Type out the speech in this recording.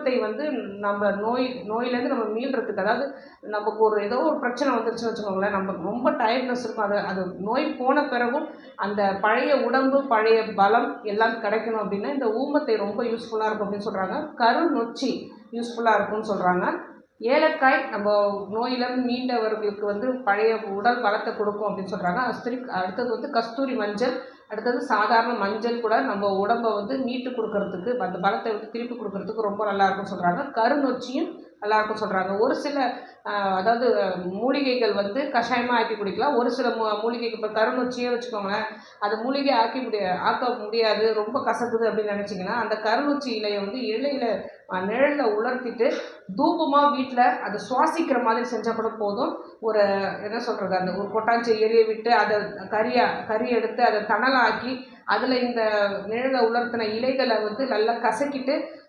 ஊமத்தை வந்து நம்ம நோயிலேருந்து நம்ம மீள்றதுக்கு, அதாவது நமக்கு ஏதோ ஒரு பிரச்சனை வந்துருச்சுன்னு வச்சுக்கோங்களேன், நமக்கு ரொம்ப டயர்ட்னஸ் இருக்கும். அது நோய் போன பிறகும் அந்த பழைய உடம்பு, பழைய பலம் எல்லாம் கிடைக்கணும் அப்படின்னா இந்த ஊமத்தை ரொம்ப யூஸ்ஃபுல்லாக இருக்கும் அப்படின்னு சொல்கிறாங்க. கருநொச்சி யூஸ்ஃபுல்லாக இருக்கும்னு சொல்கிறாங்க. ஏலக்காய் நம்ம நோயிலிருந்து மீண்டவர்களுக்கு வந்து பழைய உடல் பலத்தை கொடுக்கும் அப்படின்னு சொல்கிறாங்க. அடுத்தது வந்து கஸ்தூரி மஞ்சள், அடுத்தது சாதாரண மஞ்சள் கூட நம்ம உடம்பை வந்து மீட்டு கொடுக்கறதுக்கு, அந்த பலத்தை வந்து திருப்பி கொடுக்கறதுக்கு ரொம்ப நல்லாயிருக்கும்னு சொல்கிறாங்க. கருநொச்சியும் நல்லாயிருக்கும்னு சொல்கிறாங்க. ஒரு சில அதாவது மூலிகைகள் வந்து கஷாயமாக ஆக்கி குடிக்கலாம். ஒரு சில மூலிகைகள், இப்போ கருநொச்சியே வச்சுக்கோங்களேன், அது மூலிகை ஆக்க முடியாது, ரொம்ப கசக்குது அப்படின்னு நினச்சிங்கன்னா அந்த கருநொச்சி இலையை வந்து நிழலில் உலர்த்திட்டு தூபமாக வீட்டில் அதை சுவாசிக்கிற மாதிரி செஞ்சால் கூட போதும். ஒரு என்ன சொல்கிறது, அந்த ஒரு கொட்டாஞ்சி எரிய விட்டு அதை கறி எடுத்து அதை தணலாக்கி அதில் இந்த நிழலை உலர்த்தின இலைகளை வந்து நல்லா கசக்கிட்டு